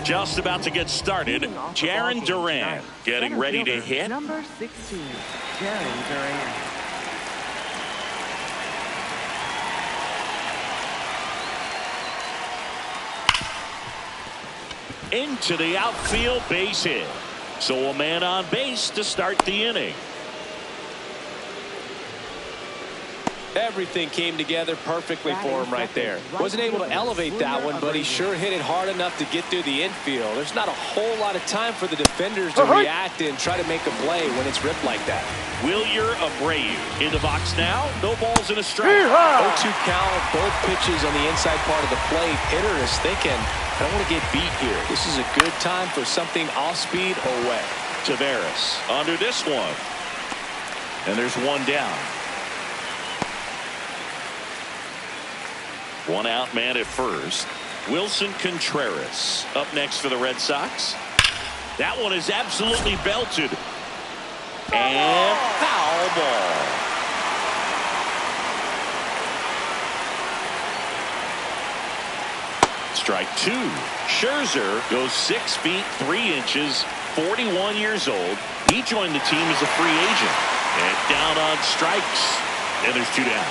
Just about to get started. Jarren Duran getting ready to hit. Number 16, Jarren Duran. Into the outfield, base hit. So a man on base to start the inning. Everything came together perfectly for him right there. Wasn't able to elevate that one, but he sure hit it hard enough to get through the infield. There's not a whole lot of time for the defenders to react and try to make a play when it's ripped like that. Wilyer Abreu in the box now. No balls and a strike. 0-2 count, both pitches on the inside part of the plate. Hitter is thinking, I don't want to get beat here. This is a good time for something off speed away. Taveras under this one. And there's one down. One out man at first. Wilson Contreras up next for the Red Sox. That one is absolutely belted. And foul ball. Strike two. Scherzer goes 6 feet 3 inches, 41 years old. He joined the team as a free agent. And down on strikes. And there's 2 down.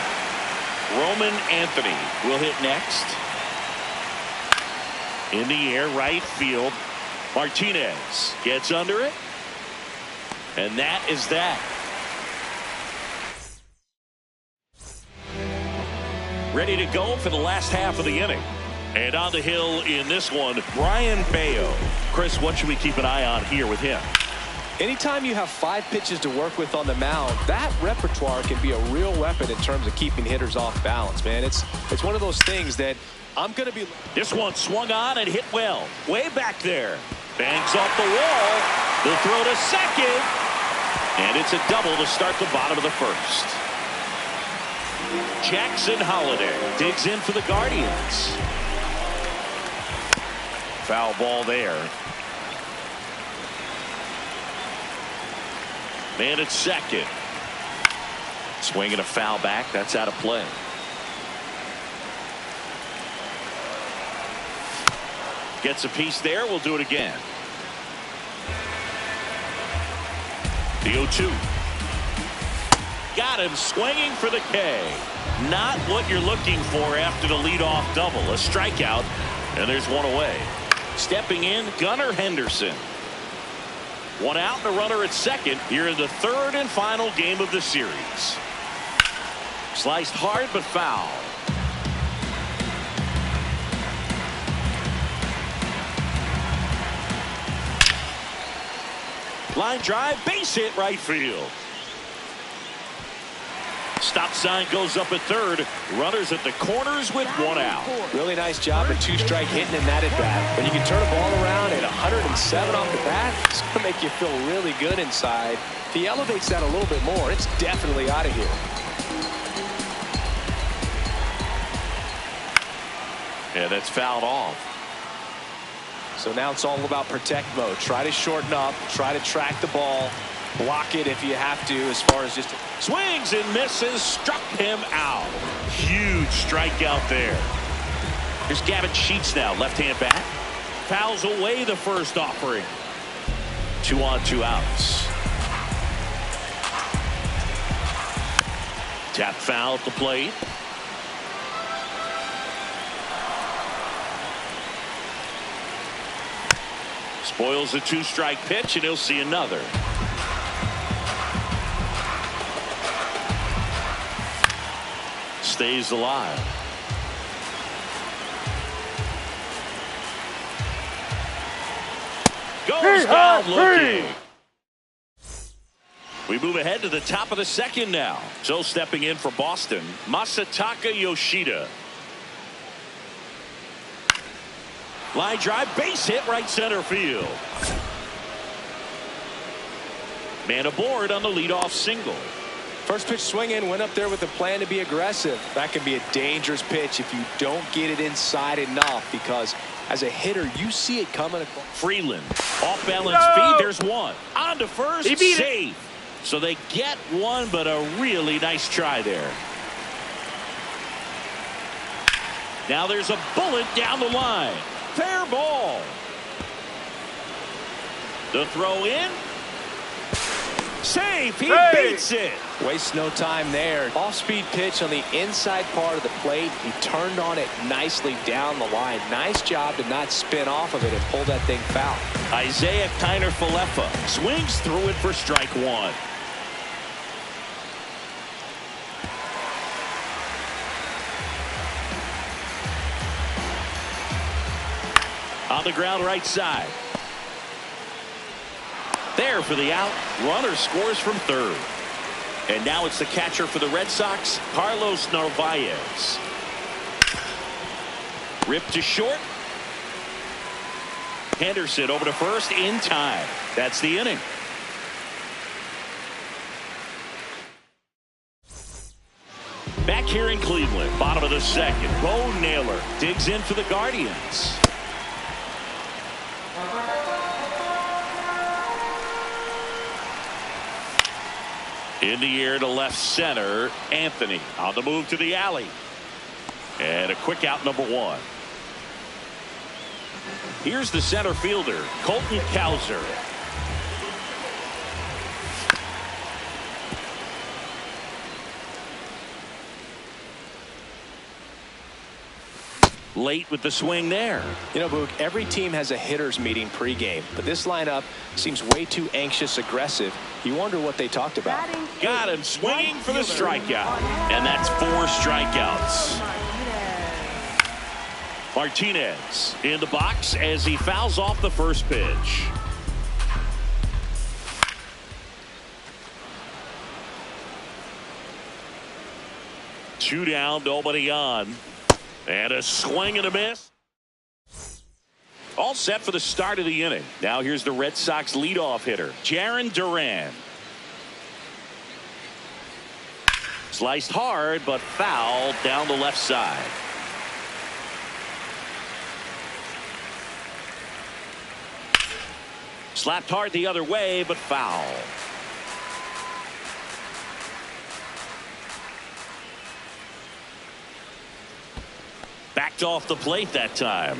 Roman Anthony will hit next. In the air, right field. Martinez gets under it. And that is that. Ready to go for the last half of the inning. And on the hill in this one, Brayan Bello. Chris, what should we keep an eye on here with him? Anytime you have 5 pitches to work with on the mound, that repertoire can be a real weapon in terms of keeping hitters off balance, man. It's one of those things that I'm going to be. This one swung on and hit well. Way back there. Bangs off the wall. The throw to second. And it's a double to start the bottom of the first. Jackson Holliday digs in for the Guardians. Foul ball there. Man at second. Swinging a foul back. That's out of play. Gets a piece there. We'll do it again. The 0-2. Got him swinging for the K. Not what you're looking for after the leadoff double. A strikeout. And there's one away. Stepping in, Gunnar Henderson. One out and a runner at second here in the third and final game of the series. Sliced hard but foul. Line drive, base hit right field. Stop sign goes up at third. Runners at the corners with one out. Really nice job at 2-strike hitting in that at bat. When you can turn a ball around at 107 off the bat, it's going to make you feel really good inside. If he elevates that a little bit more, it's definitely out of here. Yeah, that's fouled off. So now it's all about protect mode. Try to shorten up, try to track the ball, block it if you have to, as far as just swings and misses, struck him out. Huge strikeout there. Here's Gavin Sheets now, left-hand bat. Fouls away the first offering. 2 on, 2 outs. Tap foul at the plate. Spoils a 2-strike pitch, and he'll see another. Stays alive. Goes down looking. We move ahead to the top of the second now. So stepping in for Boston, Masataka Yoshida. Line drive, base hit right center field. Man aboard on the leadoff single. First pitch swinging, went up there with a plan to be aggressive. That can be a dangerous pitch if you don't get it inside enough, because as a hitter, you see it coming. Freeland, off balance feed, there's one. On to first, safe. So they get one, but a really nice try there. Now there's a bullet down the line. Fair ball. The throw in. Safe. He beats it. Wastes no time there. Off-speed pitch on the inside part of the plate. He turned on it nicely down the line. Nice job to not spin off of it and pull that thing foul. Isaiah Kiner-Falefa swings through it for strike one. On the ground right side. There for the out. Runner scores from third. And now it's the catcher for the Red Sox, Carlos Narvaez. Ripped to short. Henderson over to first in time. That's the inning. Back here in Cleveland, bottom of the second. Bo Naylor digs in for the Guardians. In the air to left center, Anthony on the move to the alley. And a quick out, number one. Here's the center fielder, Colton Cowser. Late with the swing there. You know, Boog, every team has a hitter's meeting pregame, but this lineup seems way too anxious, aggressive. You wonder what they talked about. Got him swinging for the strikeout. And that's 4 strikeouts. Martinez in the box as he fouls off the first pitch. Two down, nobody on. And a swing and a miss. All set for the start of the inning. Now here's the Red Sox leadoff hitter, Jarren Duran. Sliced hard, but fouled down the left side. Slapped hard the other way, but foul. Backed off the plate that time.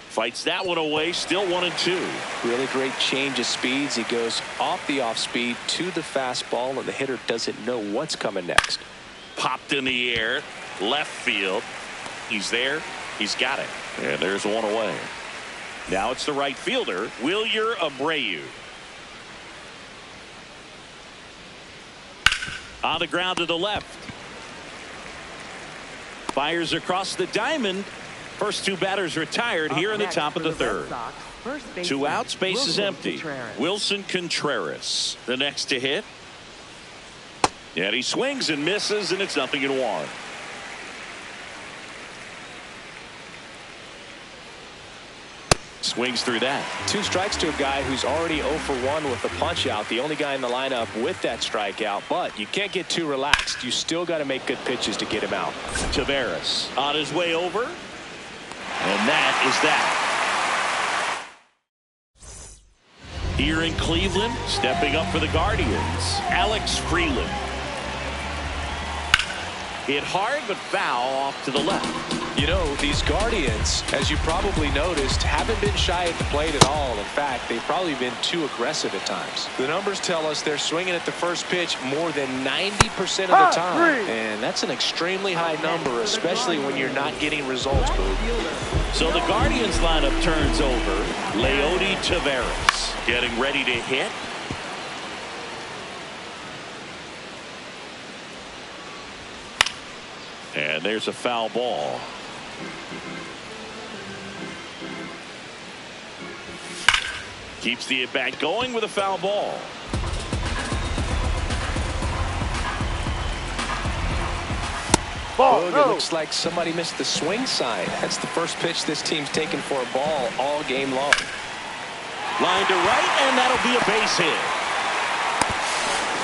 Fights that one away, still 1-2. Really great change of speeds. He goes off the off speed to the fastball, and the hitter doesn't know what's coming next. Popped in the air, left field. He's there. He's got it. And there's one away. Now it's the right fielder, Wilyer Abreu. On the ground to the left. Fires across the diamond. First two batters retired here in the top of the third. 2 outs, base is empty. Wilson Contreras, the next to hit. And he swings and misses, and it's 0-1. Swings through that. 2 strikes to a guy who's already 0 for 1 with the punch out. The only guy in the lineup with that strikeout, but you can't get too relaxed. You still got to make good pitches to get him out. Taveras on his way over. And that is that. Here in Cleveland, stepping up for the Guardians, Alex Freeland. Hit hard but foul off to the left. You know, these Guardians, as you probably noticed, haven't been shy at the plate at all. In fact, they've probably been too aggressive at times. The numbers tell us they're swinging at the first pitch more than 90% of the time. And that's an extremely high number, especially when you're not getting results, Boo. So the Guardians lineup turns over. Leody Taveras getting ready to hit. And there's a foul ball. Keeps the at-bat going with a foul ball. It looks like somebody missed the swing sign. That's the first pitch this team's taken for a ball all game long. Line to right, and that'll be a base hit.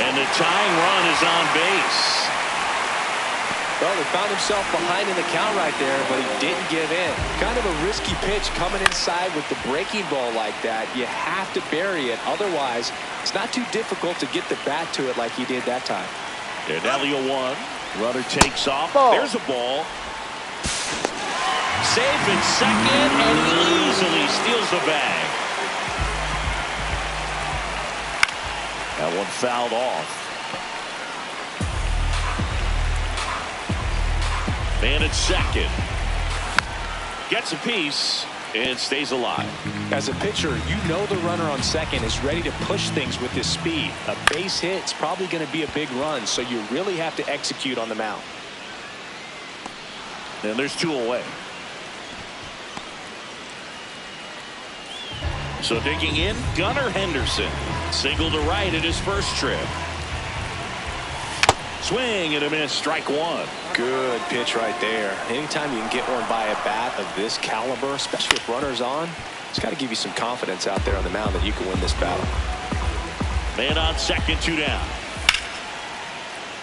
And the tying run is on base. Well, he found himself behind in the count right there, but he didn't give in. Kind of a risky pitch coming inside with the breaking ball like that. You have to bury it. Otherwise, it's not too difficult to get the bat to it like he did that time. And now the 0-1. Runner takes off. There's a ball. safe at second, and he easily steals the bag. That one fouled off. Man at second. Gets a piece and stays alive. As a pitcher, you know the runner on second is ready to push things with his speed. A base hit is probably going to be a big run, so you really have to execute on the mound. And there's 2 away. So digging in, Gunnar Henderson. Single to right at his first trip. Swing and a miss, strike 1. Good pitch right there. Anytime you can get one by a bat of this caliber, especially with runners on, it's got to give you some confidence out there on the mound that you can win this battle. Man on second, 2 down.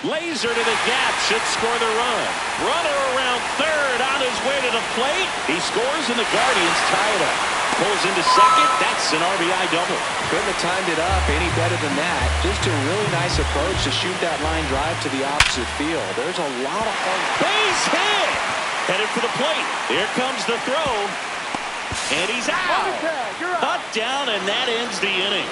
Laser to the gap, should score the run. Runner around third, on his way to the plate. He scores and the Guardians tie it up. Pulls into second. That's an RBI double. Couldn't have timed it up any better than that. Just a really nice approach to shoot that line drive to the opposite field. There's a lot of fun. Base hit! Headed for the plate. Here comes the throw. And he's out. Cut down, and that ends the inning.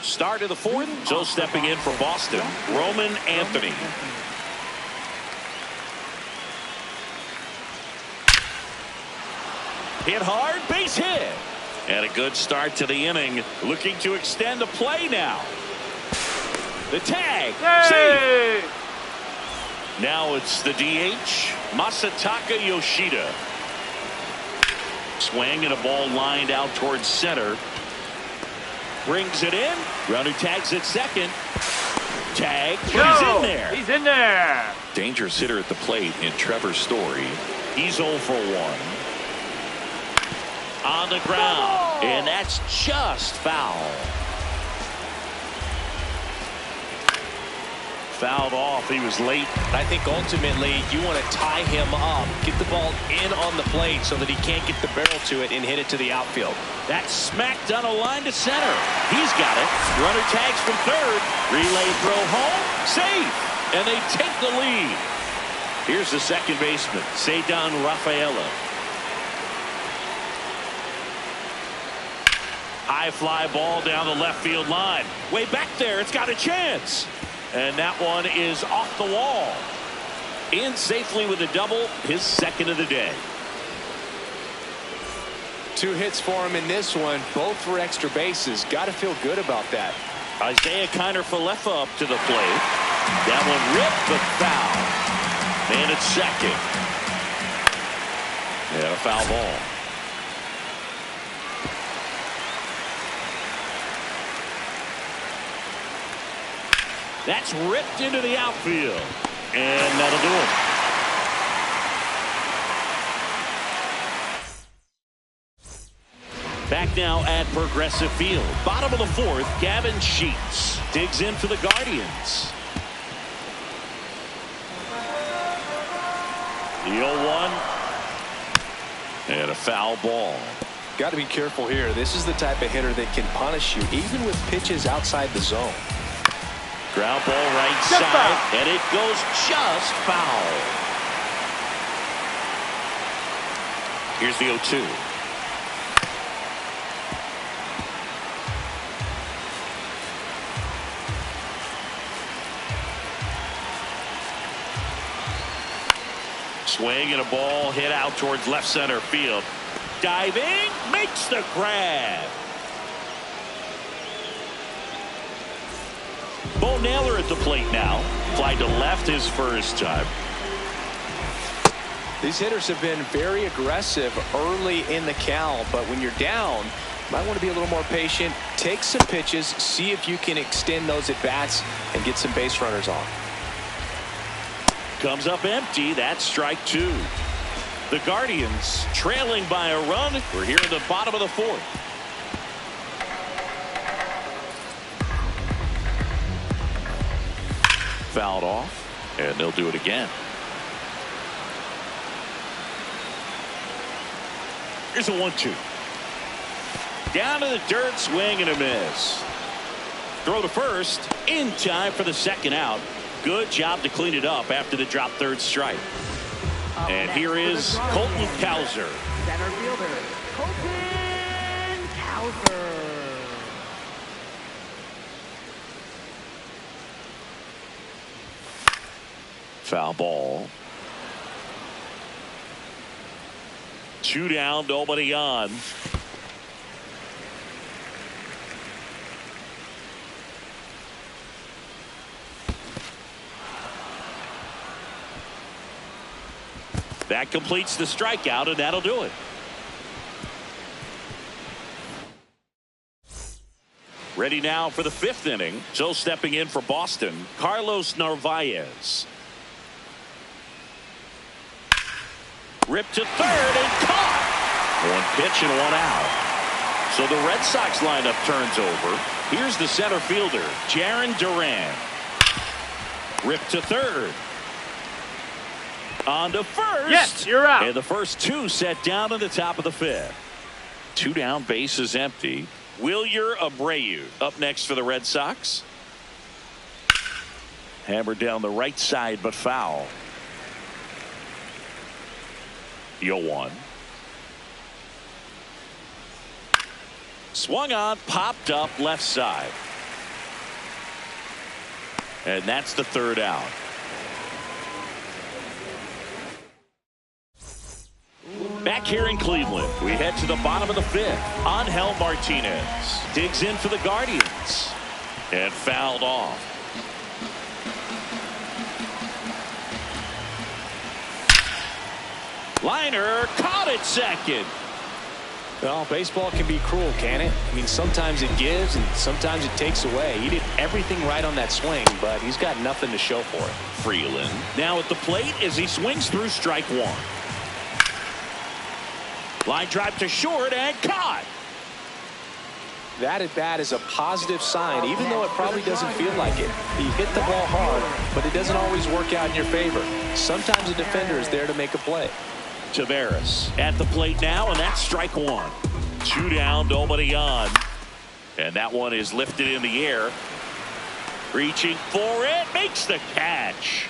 Start of the 4th. So stepping in for Boston, Roman Anthony. Hit hard, base hit. And a good start to the inning. Looking to extend the play now. The tag. Hey! Now it's the DH, Masataka Yoshida. Swing and a ball lined out towards center. Brings it in. Runner tags at second. Tag, but he's in there. He's in there. Dangerous hitter at the plate in Trevor Story. He's 0 for 1. On the ground, and that's just foul. Fouled off. He was late. I think ultimately you want to tie him up, get the ball in on the plate so that he can't get the barrel to it and hit it to the outfield. That's smacked on a line to center. He's got it. Runner tags from third. Relay throw home. Safe. And they take the lead. Here's the second baseman, Ceddanne Rafaela. High fly ball down the left field line. Way back there, it's got a chance. And that one is off the wall. In safely with a double, his second of the day. 2 hits for him in this one, both for extra bases. Got to feel good about that. Isaiah Kiner-Falefa up to the plate. That one ripped, but foul. Man at second. And a foul ball. That's ripped into the outfield. And that'll do it. Back now at Progressive Field. Bottom of the 4th, Gavin Sheets digs in for the Guardians. The 0-1. And a foul ball. Got to be careful here. This is the type of hitter that can punish you even with pitches outside the zone. Ground ball right side, and it goes just foul. Here's the 0-2. Swing and a ball hit out towards left center field. Diving, makes the grab. Bo Naylor at the plate now. Fly to left his first time. These hitters have been very aggressive early in the count, but when you're down, you might want to be a little more patient. Take some pitches, see if you can extend those at bats and get some base runners on. Comes up empty. That's strike 2. The Guardians trailing by a run. We're here in the bottom of the 4th. Fouled off, and they'll do it again. Here's a 1-2. Down to the dirt, swing and a miss. Throw to first, in time for the second out. Good job to clean it up after the drop third strike. And here is Colton Cowser. Center fielder, Colton Cowser. Foul ball. 2 down, nobody on. That completes the strikeout, and that'll do it. Ready now for the 5th inning. So stepping in for Boston, Carlos Narvaez. Ripped to third and caught. 1 pitch and 1 out. So the Red Sox lineup turns over. Here's the center fielder, Jarren Duran. Ripped to third. On to first. Yes, you're out. And the first 2 set down in the top of the 5th. 2 down, bases empty. Wilyer Abreu up next for the Red Sox. Hammered down the right side, but foul. 0-1. Swung on, popped up left side. And that's the 3rd out. Back here in Cleveland, we head to the bottom of the 5th. Angel Martinez digs in for the Guardians and fouled off. Liner caught it second. Well, baseball can be cruel, can it? I mean, sometimes it gives and sometimes it takes away. He did everything right on that swing, but he's got nothing to show for it. Freeland now at the plate as he swings through strike 1. Line drive to short and caught. That at bat is a positive sign, even though it probably doesn't feel like it. He hit the ball hard, but it doesn't always work out in your favor. Sometimes a defender is there to make a play. Taveras at the plate now, and that's strike 1. 2 down, nobody on. And that one is lifted in the air. Reaching for it, makes the catch.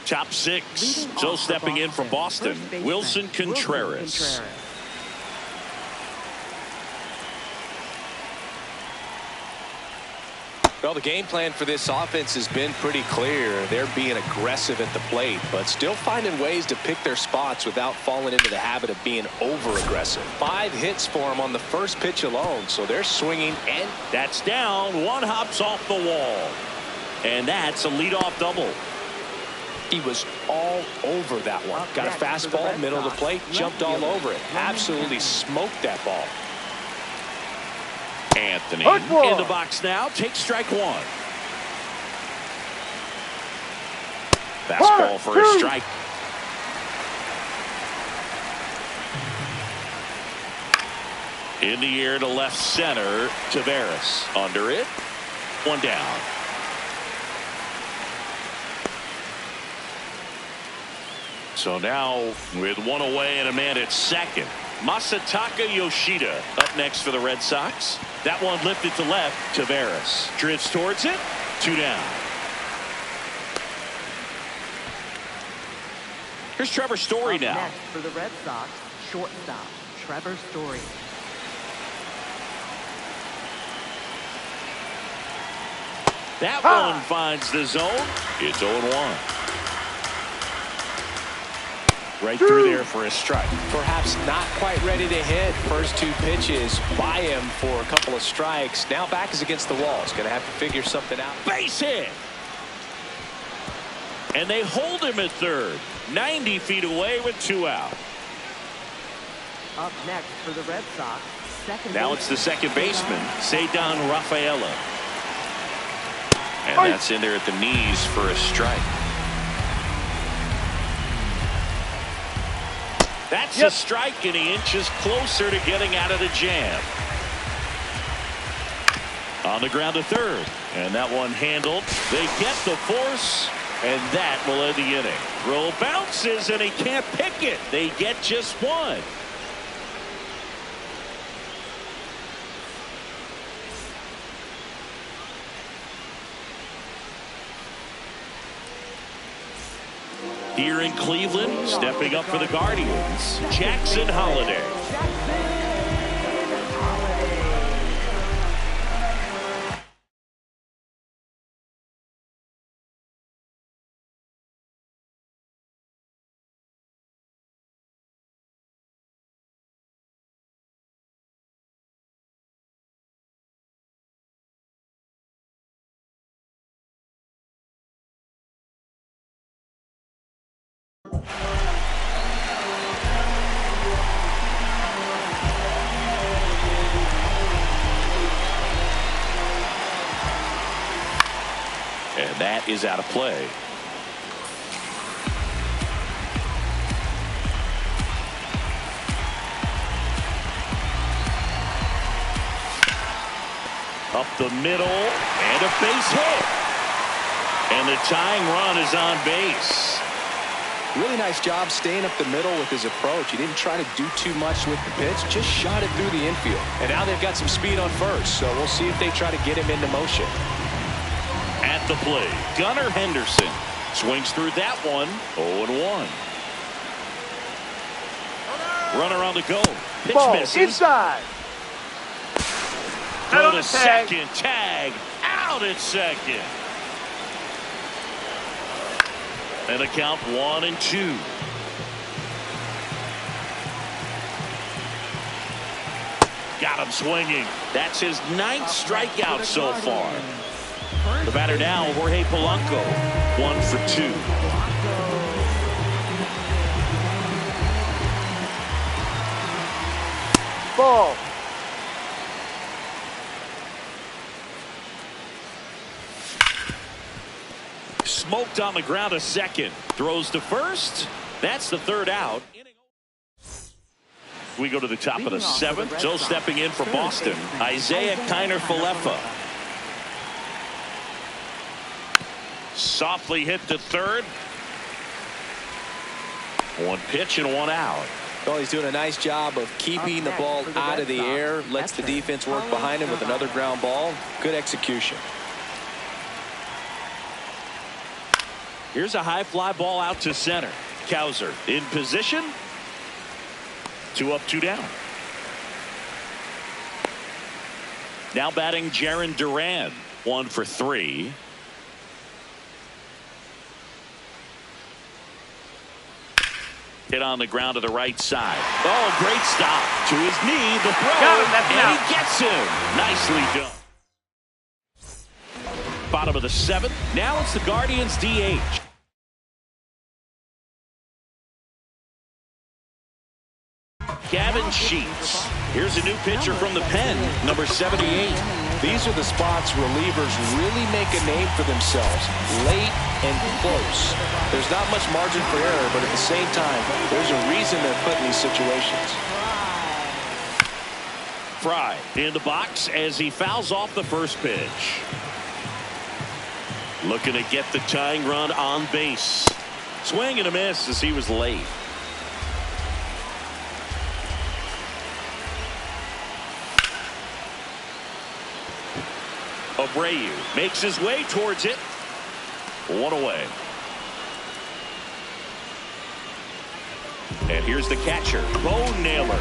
Top 6. So stepping in for Boston, Wilson Contreras. Well, the game plan for this offense has been pretty clear. They're being aggressive at the plate, but still finding ways to pick their spots without falling into the habit of being over-aggressive. 5 hits for them on the first pitch alone, so they're swinging, and that's down. 1 hops off the wall. And that's a leadoff double. He was all over that one. Got a fastball, middle of the plate, jumped all over it. Absolutely smoked that ball. Anthony in the box now, takes strike 1. Fastball for a strike. In the air to left center, Taveras under it. 1 down. So now with 1 away and a man at second, Masataka Yoshida up next for the Red Sox. That one lifted to left. Taveras drifts towards it. 2 down. Here's Trevor Story now. Next for the Red Sox, shortstop Trevor Story. That one finds the zone. It's 0-1. Right through there for a strike. Perhaps not quite ready to hit. First 2 pitches by him for a couple of strikes. Now back is against the wall. He's going to have to figure something out. Base hit. And they hold him at third. 90 feet away with 2 out. Up next for the Red Sox, second. Now it's the second baseman, Ceddanne Rafaela. And that's in there at the knees for a strike. That's a strike, and he inches closer to getting out of the jam. On the ground to third, and that one handled. They get the force, and that will end the inning. Throw bounces, and he can't pick it. They get just 1. Here in Cleveland, stepping up for the Guardians, Jackson Holliday. And that is out of play. Up the middle and a base hit. And the tying run is on base. Really nice job staying up the middle with his approach. He didn't try to do too much with the pitch, just shot it through the infield. And now they've got some speed on first, so we'll see if they try to get him into motion. At the plate, Gunnar Henderson swings through that one. 0-1. Runner on the go. Pitch Ball misses. inside. Go to second. Tag out at second. And a count 1-2. Got him swinging. That's his 9th strikeout so far. The batter now, Jorge Polanco, 1 for 2. Ball. Smoked on the ground a second. Throws to first. That's the 3rd out. We go to the top of the 7th. So stepping in for Boston, Isaiah Kiner-Falefa. Softly hit to third. 1 pitch and 1 out. Well, he's doing a nice job of keeping the ball out of the air. Lets the defense work behind him with another ground ball. Good execution. Here's a high fly ball out to center. Cowser in position. 2 up, 2 down. Now batting Jarren Duran. 1 for 3. Hit on the ground to the right side. Oh, great stop. To his knee, the throw. Got him, that's and out. he gets him. Nicely done. Bottom of the 7th. Now it's the Guardians DH. Gavin Sheets. Here's a new pitcher from the pen, number 78. These are the spots relievers really make a name for themselves. Late and close. There's not much margin for error, but at the same time, there's a reason they're put in these situations. Fry in the box as he fouls off the first pitch. Looking to get the tying run on base. Swing and a miss as he was late. Abreu makes his way towards it. 1 away. And here's the catcher, Bo Naylor.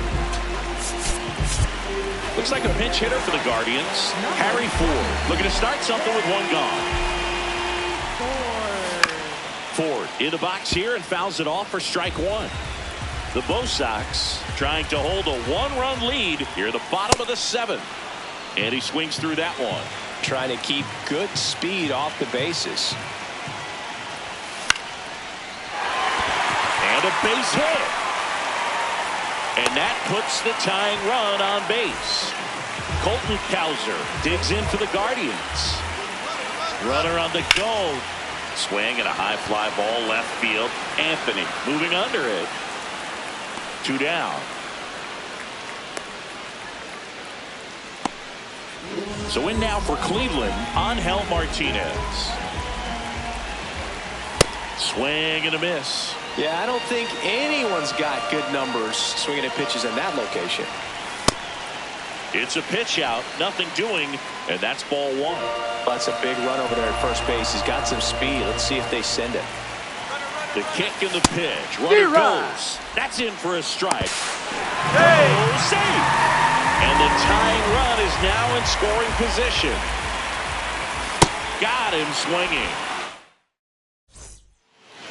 Looks like a pinch hitter for the Guardians. Harry Ford looking to start something with 1 gone. Ford in the box here and fouls it off for strike 1. The Bo Sox trying to hold a 1-run lead here at the bottom of the 7th. And he swings through that one. Trying to keep good speed off the bases. And a base hit. And that puts the tying run on base. Colton Cowser digs in for the Guardians. Runner on the go. Swing and a high fly ball left field. Anthony moving under it. 2 down. So in now for Cleveland, Angel Martinez. Swing and a miss. Yeah, I don't think anyone's got good numbers swinging at pitches in that location. It's a pitch out, nothing doing, and that's ball 1. That's a big run over there at first base. He's got some speed. Let's see if they send it. The kick and the pitch. Runner goes. That's in for a strike. Oh, safe. And the tying run is now in scoring position. Got him swinging.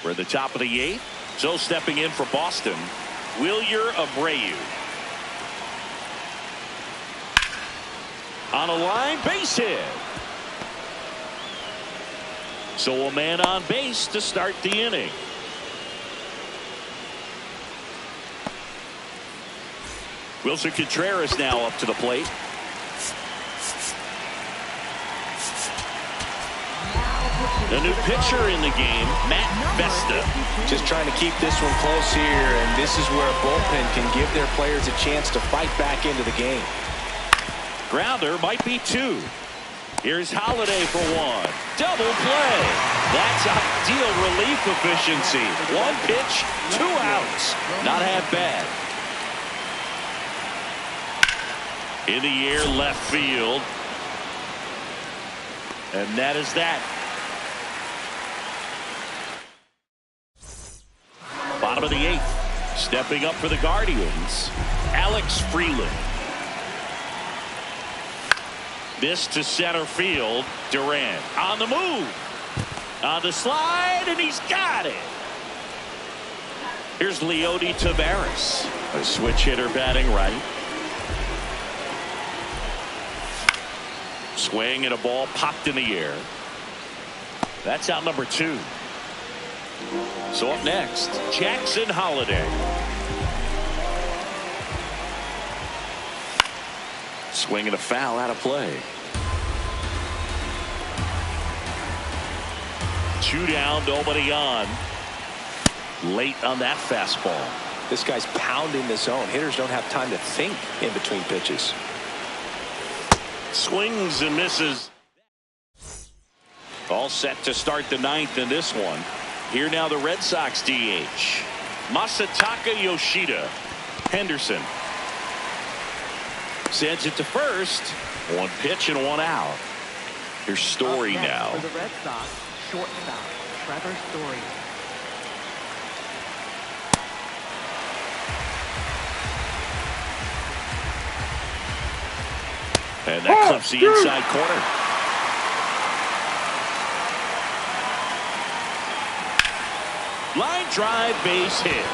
We're at the top of the 8th. So stepping in for Boston, Wilyer Abreu. On a line, base hit. So a man on base to start the inning. Wilson Contreras now up to the plate. A new pitcher in the game, Matt Vesta. Just trying to keep this one close here, and this is where a bullpen can give their players a chance to fight back into the game. Grounder might be 2. Here's Holiday for 1. Double play. That's ideal relief efficiency. 1 pitch, 2 outs. Not half bad. In the air, left field. And that is that. Bottom of the 8th. Stepping up for the Guardians, Alex Freeland. This to center field. Durant on the move. On the slide, and he's got it. Here's Leody Taveras. A switch hitter batting right. Swing and a ball popped in the air. That's out number 2. So up next, Jackson Holiday. Swing and a foul out of play. 2 down, nobody on. Late on that fastball. This guy's pounding the zone. Hitters don't have time to think in between pitches. Swings and misses. All set to start the 9th in this one. Here now the Red Sox DH. Masataka Yoshida. Henderson sends it to first. 1 pitch and 1 out. Here's Story now. For the Red Sox, shortstop Trevor Story. And that clips the inside corner. Line drive, base hit.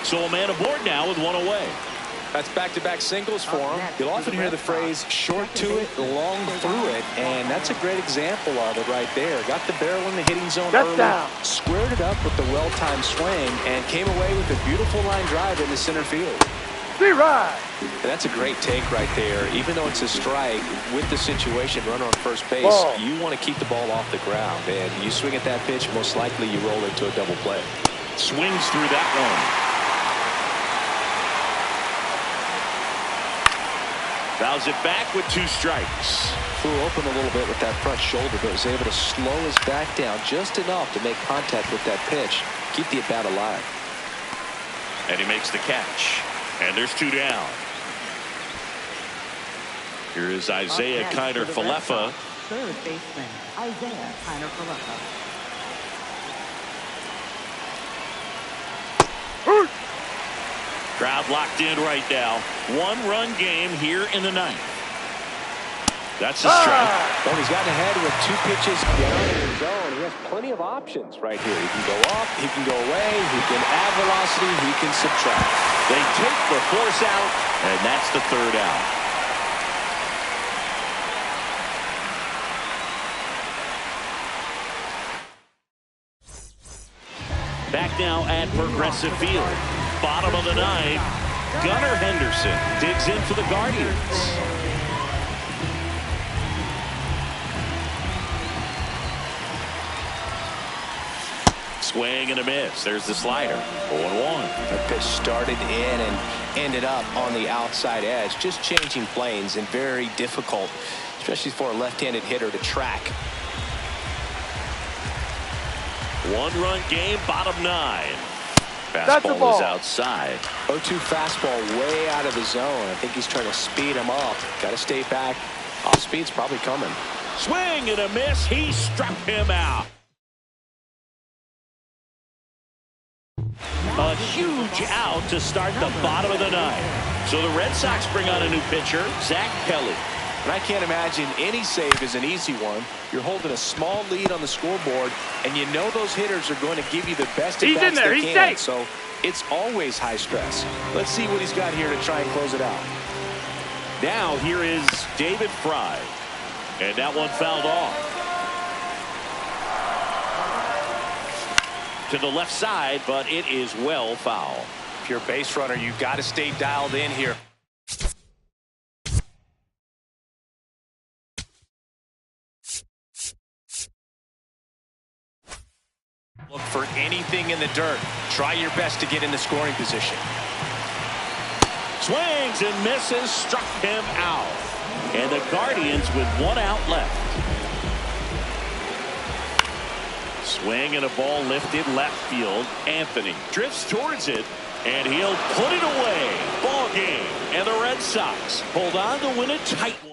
So a man aboard now with 1 away. That's back-to-back singles for him. You'll often hear the phrase short to it, long through it, and that's a great example of it right there. Got the barrel in the hitting zone early, squared it up with the well-timed swing, and came away with a beautiful line drive into center field. And that's a great take right there. Even though it's a strike, with the situation, runner on first base, you want to keep the ball off the ground. And you swing at that pitch, most likely you roll into a double play. Swings through that one. Fouls it back with 2 strikes. Flew open a little bit with that front shoulder, but was able to slow his back down just enough to make contact with that pitch. Keep the at-bat alive. And he makes the catch. And there's 2 down. Here is Isaiah Kiner-Falefa. Third baseman Isaiah Kiner-Falefa. Crowd locked in right now. 1-run game here in the 9th. That's a strike. Well, he's gotten ahead with 2 pitches down in the zone. He has plenty of options right here. He can go up, he can go away, he can add velocity, he can subtract. They take the force out, and that's the 3rd out. Back now at Progressive Field. Bottom of the 9th. Gunnar Henderson digs in for the Guardians. Swing and a miss. There's the slider. 0-1. That pitch started in and ended up on the outside edge. Just changing planes and very difficult, especially for a left-handed hitter to track. 1-run game, bottom 9. Fastball is outside. 0-2 fastball way out of the zone. I think he's trying to speed him up. Got to stay back. Off speed's probably coming. Swing and a miss. He struck him out. charge out to start the bottom of the ninth. So the Red Sox bring on a new pitcher, Zach Kelly. And I can't imagine any save is an easy one. You're holding a small lead on the scoreboard, and you know those hitters are going to give you the best at bats they can. So it's always high stress. Let's see what he's got here to try and close it out. Now here is David Fry. And that one fouled off. To the left side, but it is well foul. If you're a base runner, you've got to stay dialed in here. Look for anything in the dirt. Try your best to get in the scoring position. Swings and misses, struck him out. And the Guardians with one out left. Swing and a ball lifted left field. Anthony drifts towards it, and he'll put it away. Ball game. And the Red Sox hold on to win a tight one.